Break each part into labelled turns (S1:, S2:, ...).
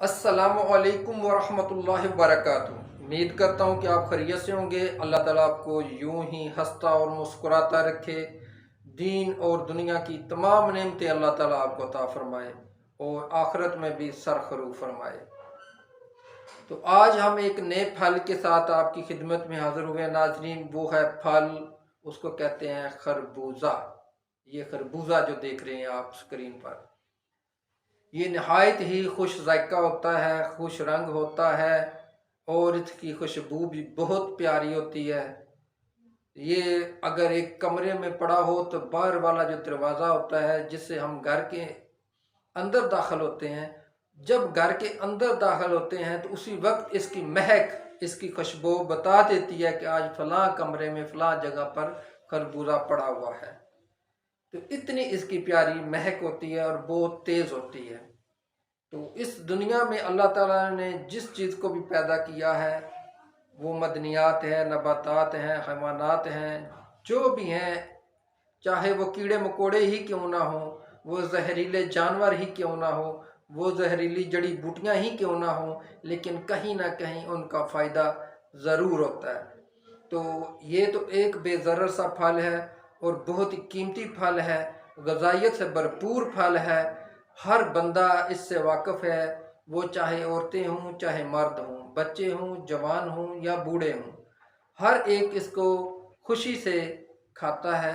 S1: अस्सलामु अलैकुम वरहमतुल्लाहि वबरकातुहू। उम्मीद करता हूँ कि आप खैरियत से होंगे। अल्लाह ताला आपको यूं ही हंसता और मुस्कुराता रखे। दीन और दुनिया की तमाम नेमतें अल्लाह ताला आपको अता फरमाए और आखिरत में भी सरखरू फरमाए। तो आज हम एक नए फल के साथ आपकी खिदमत में हाजिर हुए नाजरीन। वो है फल, उसको कहते हैं खरबूजा। ये खरबूजा जो देख रहे हैं आप स्क्रीन पर, ये नहायत ही खुश जायका होता है, खुश रंग होता है और इसकी खुशबू भी बहुत प्यारी होती है। ये अगर एक कमरे में पड़ा हो तो बाहर वाला जो दरवाज़ा होता है जिससे हम घर के अंदर दाखिल होते हैं, जब घर के अंदर दाखिल होते हैं तो उसी वक्त इसकी महक, इसकी खुशबू बता देती है कि आज फलां कमरे में फलां जगह पर खरबूजा पड़ा हुआ है। तो इतनी इसकी प्यारी महक होती है और बहुत तेज़ होती है। तो इस दुनिया में अल्लाह ताला ने जिस चीज़ को भी पैदा किया है, वो मदनियात है, नबातात हैं, हैवानात हैं, जो भी हैं, चाहे वो कीड़े मकोड़े ही क्यों ना हो, वो जहरीले जानवर ही क्यों ना हो, वो जहरीली जड़ी बूटियाँ ही क्यों ना हो, लेकिन कहीं ना कहीं उनका फ़ायदा ज़रूर होता है। तो ये तो एक बेज़रर सा फल है और बहुत ही कीमती फल है, ग़िज़ाइयत से भरपूर फल है। हर बंदा इससे वाकिफ़ है, वो चाहे औरतें हों, चाहे मर्द हों, बच्चे हों, जवान हों या बूढ़े हों, हर एक इसको खुशी से खाता है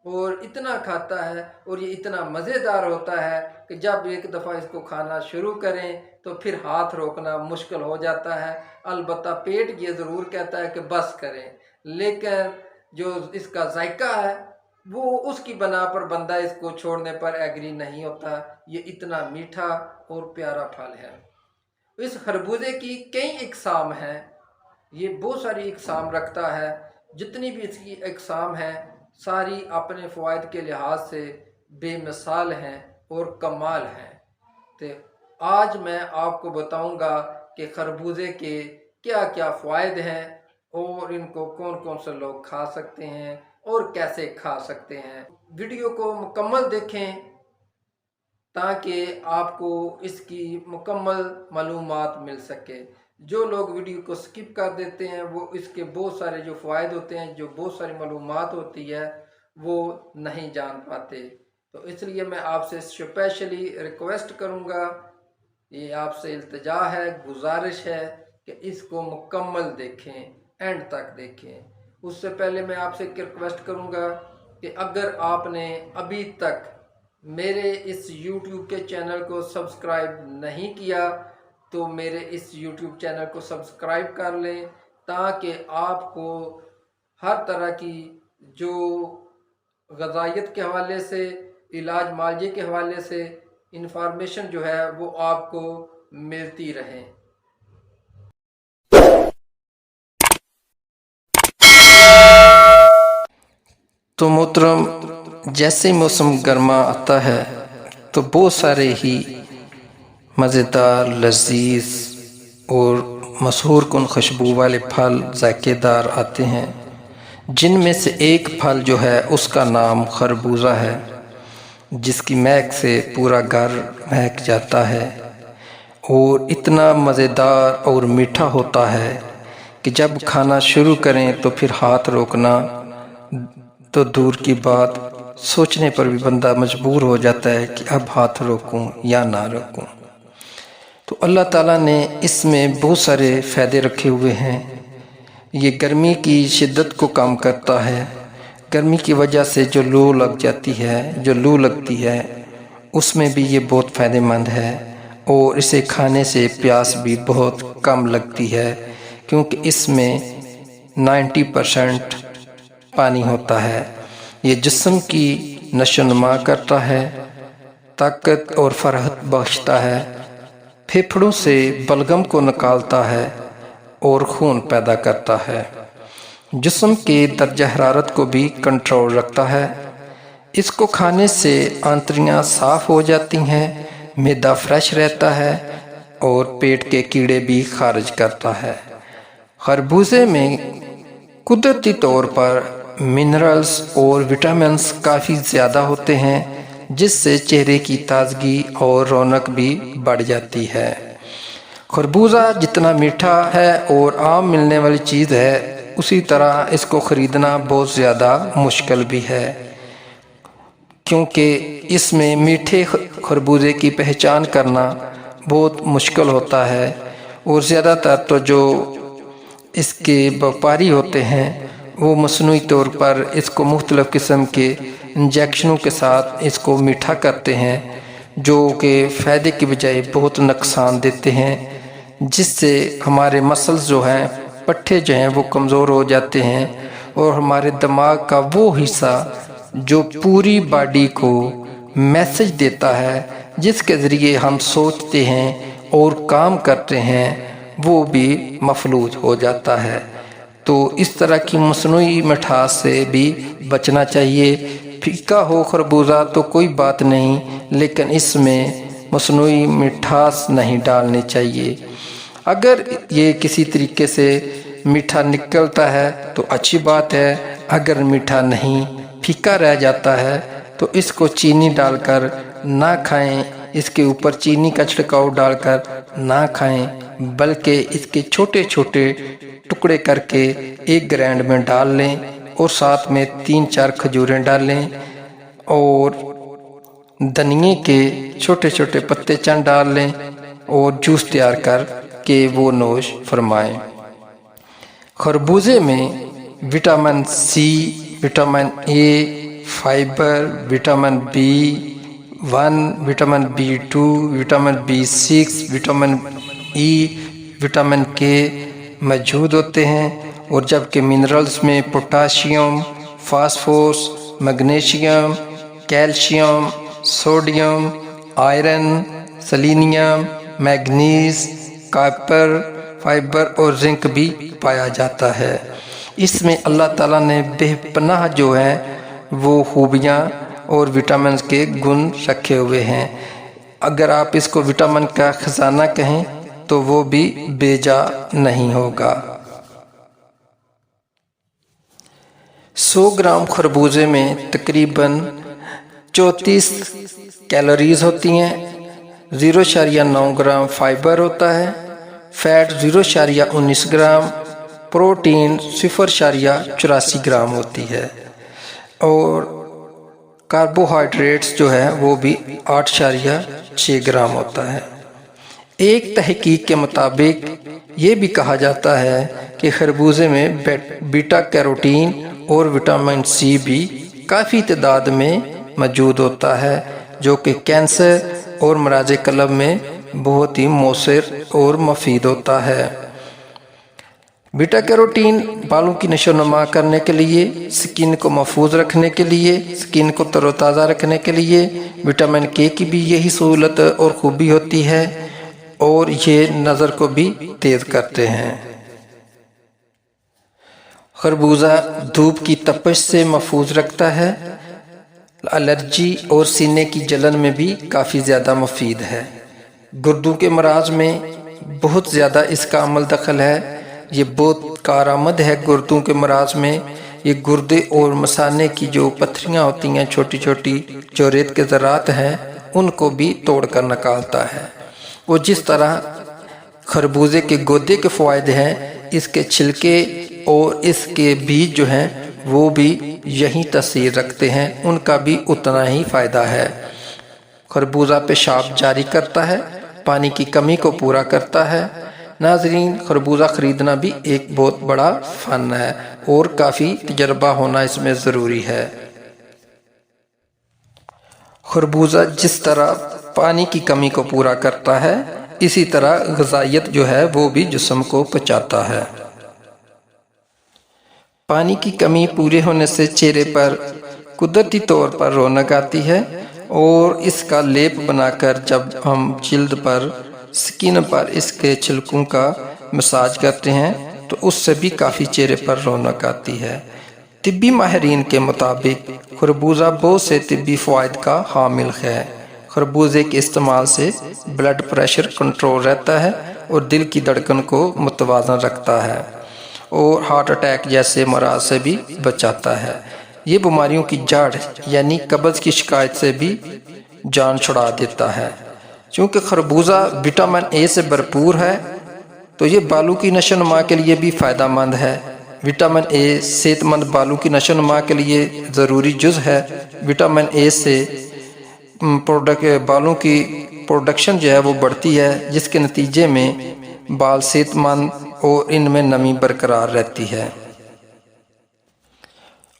S1: और इतना खाता है और ये इतना मज़ेदार होता है कि जब एक दफ़ा इसको खाना शुरू करें तो फिर हाथ रोकना मुश्किल हो जाता है। अलबत्ता पेट ये ज़रूर कहता है कि बस करें, लेकिन जो इसका जायका है वो उसकी बना पर बंदा इसको छोड़ने पर एग्री नहीं होता। ये इतना मीठा और प्यारा फल है। इस खरबूजे की कई इकसाम हैं, ये बहुत सारी इकसाम रखता है। जितनी भी इसकी इकसाम हैं सारी अपने फ़वाइद के लिहाज से बेमिसाल हैं और कमाल हैं। तो आज मैं आपको बताऊंगा कि खरबूजे के क्या क्या फ़वाइद हैं और इनको कौन कौन से लोग खा सकते हैं और कैसे खा सकते हैं। वीडियो को मुकम्मल देखें ताकि आपको इसकी मुकम्मल मालूमात मिल सके। जो लोग वीडियो को स्किप कर देते हैं वो इसके बहुत सारे जो फ़ायदे होते हैं, जो बहुत सारी मालूमात होती है, वो नहीं जान पाते। तो इसलिए मैं आपसे स्पेशली रिक्वेस्ट करूँगा, ये आपसे इल्तिजा है, गुजारिश है कि इसको मुकम्मल देखें, एंड तक देखें। उससे पहले मैं आपसे एक रिक्वेस्ट करूँगा कि अगर आपने अभी तक मेरे इस YouTube के चैनल को सब्सक्राइब नहीं किया तो मेरे इस YouTube चैनल को सब्सक्राइब कर लें, ताकि आपको हर तरह की जो ग़िज़ाइयत के हवाले से, इलाज मालजे के हवाले से इंफॉर्मेशन जो है वो आपको मिलती रहे। तो मोहतरम, जैसे मौसम गर्मा आता है तो बहुत सारे ही मज़ेदार, लजीज और मशहूर कुन खुशबू वाले फल ज़ायकेदार आते हैं, जिनमें से एक फल जो है उसका नाम खरबूजा है, जिसकी महक से पूरा घर महक जाता है और इतना मज़ेदार और मीठा होता है कि जब खाना शुरू करें तो फिर हाथ रोकना तो दूर की बात, सोचने पर भी बंदा मजबूर हो जाता है कि अब हाथ रोकूं या ना रोकूं। तो अल्लाह ताला ने इसमें बहुत सारे फ़ायदे रखे हुए हैं। ये गर्मी की शिद्दत को कम करता है। गर्मी की वजह से जो लू लग जाती है, जो लू लगती है, उसमें भी ये बहुत फ़ायदेमंद है और इसे खाने से प्यास भी बहुत कम लगती है, क्योंकि इसमें 90% पानी होता है। ये जिस्म की नशोनुमा करता है, ताकत और फराहत बख्शता है, फेफड़ों से बलगम को निकालता है और खून पैदा करता है, जिस्म के दर्जा हरारत को भी कंट्रोल रखता है। इसको खाने से आंतड़ियाँ साफ़ हो जाती हैं, मैदा फ्रेश रहता है और पेट के कीड़े भी खारिज करता है। खरबूजे में कुदरती तौर पर मिनरल्स और विटामिन्स काफ़ी ज़्यादा होते हैं, जिससे चेहरे की ताजगी और रौनक भी बढ़ जाती है। खरबूजा जितना मीठा है और आम मिलने वाली चीज़ है, उसी तरह इसको ख़रीदना बहुत ज़्यादा मुश्किल भी है, क्योंकि इसमें मीठे खरबूजे की पहचान करना बहुत मुश्किल होता है। और ज़्यादातर तो जो इसके व्यापारी होते हैं वो मसनूई तौर पर इसको मुख्तलिफ़ किस्म के इंजेक्शनों के साथ इसको मीठा करते हैं, जो कि फ़ायदे की बजाय बहुत नुकसान देते हैं, जिससे हमारे मसल्स जो हैं, पट्टे जो हैं वो कमज़ोर हो जाते हैं और हमारे दिमाग का वो हिस्सा जो पूरी बॉडी को मैसेज देता है, जिसके ज़रिए हम सोचते हैं और काम करते हैं, वो भी मफलूज हो जाता है। तो इस तरह की मसनूई मिठास से भी बचना चाहिए। फीका हो खरबूजा तो कोई बात नहीं, लेकिन इसमें मसनूई मिठास नहीं डालनी चाहिए। अगर ये किसी तरीके से मीठा निकलता है तो अच्छी बात है, अगर मीठा नहीं फीका रह जाता है तो इसको चीनी डालकर ना खाएं, इसके ऊपर चीनी का छिड़काव डालकर ना खाएं, बल्कि इसके छोटे छोटे टुकड़े करके एक ग्राइंड में डाल लें और साथ में 3-4 खजूरें डालें और धनिए के छोटे छोटे पत्ते चंद डाल लें और जूस तैयार कर के वो नोश फरमाएं। खरबूजे में vitamin C, vitamin A, fibre, vitamin B1, vitamin B2, vitamin B6, vitamin E, vitamin K मौजूद होते हैं। और जबकि मिनरल्स में potassium, phosphorus, magnesium, calcium, sodium, iron, selenium, manganese, copper, fibre और जिंक भी पाया जाता है। इसमें अल्लाह ताला ने बेपनाह जो है वो खूबियाँ और विटामिन के गुण रखे हुए हैं। अगर आप इसको विटामिन का खजाना कहें तो वो भी बेजा नहीं होगा। 100 ग्राम खरबूजे में तकरीबन 34 कैलोरीज होती हैं, 0.9 ग्राम फाइबर होता है, फैट 0.19 ग्राम, प्रोटीन 0.84 ग्राम होती है और कार्बोहाइड्रेट्स जो है वो भी 8.6 ग्राम होता है। एक तहकीक के मुताबिक ये भी कहा जाता है कि खरबूजे में बीटा कैरोटीन और विटामिन सी भी काफ़ी तादाद में मौजूद होता है, जो कि कैंसर और मराज कलब में बहुत ही मौसर और मुफीद होता है। बीटा कैरोटीन बालों की नशोनुमा करने के लिए, स्किन को महफूज रखने के लिए, स्किन को तरोताज़ा रखने के लिए विटामिन के की भी यही सहूलत और खूबी होती है और ये नज़र को भी तेज़ करते हैं। खरबूजा धूप की तपश से महफूज रखता है, एलर्जी और सीने की जलन में भी काफ़ी ज़्यादा मुफीद है। गुर्दों के मराज में बहुत ज़्यादा इसका अमल दखल है, ये बहुत कारआमद है गुर्दों के मराज में। ये गुर्दे और मसाने की जो पत्थरियाँ होती हैं छोटी छोटी, जो रेत के ज़रात हैं, उनको भी तोड़ कर निकालता है। और जिस तरह खरबूजे के गोदे के फ़वायदे हैं, इसके छिलके और इसके बीज जो हैं वो भी यही तसीर रखते हैं, उनका भी उतना ही फ़ायदा है। खरबूजा पेशाब जारी करता है, पानी की कमी को पूरा करता है। नाज़रीन, खरबूजा ख़रीदना भी एक बहुत बड़ा फ़न है और काफ़ी तजर्बा होना इसमें ज़रूरी है। खरबूजा जिस तरह पानी की कमी को पूरा करता है, इसी तरह ग़िज़ाइयत जो है वो भी जिस्म को पचाता है। पानी की कमी पूरे होने से चेहरे पर कुदरती तौर पर रौनक आती है और इसका लेप बनाकर जब हम जिल्द पर, स्किन पर इसके छिलकों का मसाज करते हैं तो उससे भी काफ़ी चेहरे पर रौनक आती है। तिब्बी माहिरीन के मुताबिक खरबूजा बहुत से तिब्बी फ़वाइद का हामिल है। खरबूजे के इस्तेमाल से ब्लड प्रेशर कंट्रोल रहता है और दिल की धड़कन को मुतवाज़न रखता है और हार्ट अटैक जैसे मराज से भी बचाता है। ये बीमारियों की जड़ यानी कब्ज़ की शिकायत से भी जान छुड़ा देता है। چونکہ خربوزہ وٹامن اے سے بھرپور ہے تو یہ بالوں کی نشو و نما کے لیے بھی فائدہ مند ہے۔ وٹامن اے صحت مند بالوں کی نشو و نما کے لیے ضروری جز ہے۔ وٹامن اے سے بالوں کی پروڈکشن جو ہے وہ بڑھتی ہے، جس کے نتیجے میں بال صحت مند اور ان میں نمی برقرار رہتی ہے۔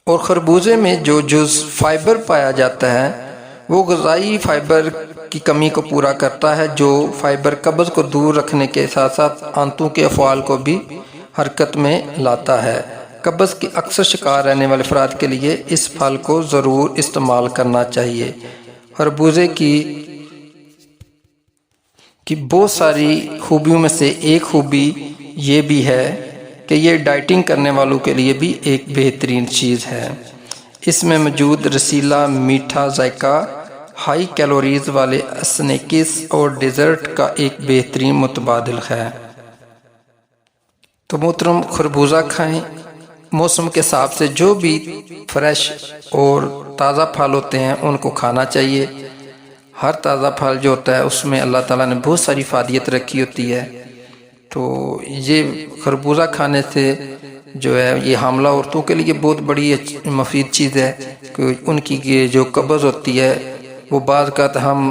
S1: اور خربوزے میں جو جز فائبر پایا جاتا ہے وہ غذائی فائبر کی کمی کو پورا کرتا ہے، جو فائبر قبض کو دور رکھنے کے ساتھ ساتھ آنتوں کے افعال کو بھی حرکت میں لاتا ہے۔ قبض کے اکثر شکار رہنے والے افراد کے لیے اس پھل کو ضرور استعمال کرنا چاہیے۔ خربوزے کی بہت ساری خوبیوں میں سے ایک خوبی یہ بھی ہے کہ یہ ڈائٹنگ کرنے والوں کے لیے بھی ایک بہترین چیز ہے۔ اس میں موجود رسیلا میٹھا ذائقہ ہائی کیلوریز والے اسنیکس اور ڈیزرٹ کا ایک بہترین متبادل ہے۔ تو محترم، خربوزہ کھائیں۔ موسم کے حساب سے جو بھی فریش اور تازہ پھل ہوتے ہیں ان کو کھانا چاہیے۔ ہر تازہ پھل جو ہوتا ہے اس میں اللہ تعالیٰ نے بہت ساری فائدیت رکھی ہوتی ہے۔ تو یہ خربوزہ کھانے سے جو ہے یہ حاملہ عورتوں کے لیے بہت بڑی مفید چیز ہے کہ ان کی جو قبض ہوتی ہے وہ بعض اوقات ہم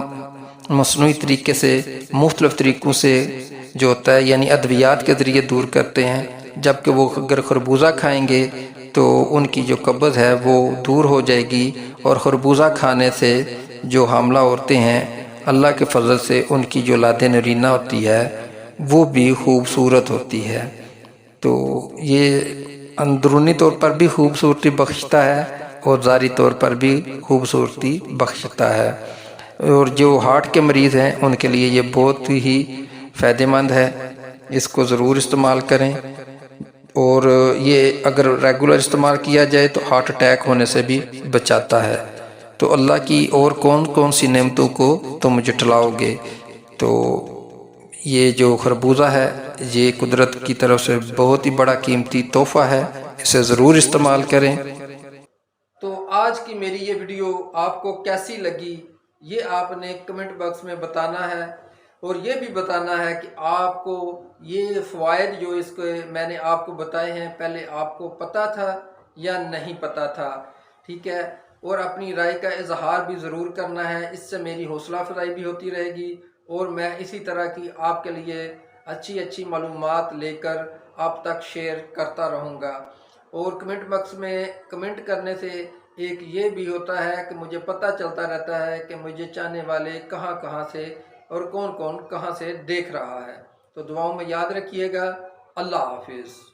S1: مصنوعی طریقے سے مختلف طریقوں سے جو ہوتا ہے یعنی ادویات کے ذریعے دور کرتے ہیں، جبکہ وہ اگر خربوزہ کھائیں گے تو ان کی جو قبض ہے وہ دور ہو جائے گی۔ اور خربوزہ کھانے سے جو حاملہ عورتیں ہیں اللہ کے فضل سے ان کی جو اولاد نرینہ ہوتی ہے وہ بھی خوبصورت ہوتی ہے۔ تو یہ اندرونی طور پر بھی خوبصورتی بخشتا ہے اور ظاہری طور پر بھی خوبصورتی بخشتا ہے۔ اور جو ہارٹ کے مریض ہیں ان کے لیے یہ بہت ہی فائدہ مند ہے، اس کو ضرور استعمال کریں۔ اور یہ اگر ریگولر استعمال کیا جائے تو ہارٹ اٹیک ہونے سے بھی بچاتا ہے۔ تو اللہ کی اور کون کون سی نعمتوں کو تم جٹلاؤ گے؟ تو یہ جو خربوزہ ہے یہ قدرت کی طرف سے بہت ہی بڑا قیمتی تحفہ ہے، اسے ضرور استعمال کریں۔ تو آج کی میری یہ ویڈیو آپ کو کیسی لگی یہ آپ نے کمنٹ باکس میں بتانا ہے، اور یہ بھی بتانا ہے کہ آپ کو یہ فوائد جو اس کے میں نے آپ کو بتائے ہیں پہلے آپ کو پتہ تھا یا نہیں پتہ تھا، ٹھیک ہے؟ اور اپنی رائے کا اظہار بھی ضرور کرنا ہے، اس سے میری حوصلہ افزائی بھی ہوتی رہے گی اور میں اسی طرح کی آپ کے لیے اچھی معلومات لے کر آپ تک شیئر کرتا رہوں گا۔ اور کمنٹ باکس میں کمنٹ کرنے سے ایک یہ بھی ہوتا ہے کہ مجھے پتہ چلتا رہتا ہے کہ مجھے چاہنے والے کہاں سے اور کون کہاں سے دیکھ رہا ہے۔ تو دعاؤں میں یاد رکھیے گا۔ اللہ حافظ۔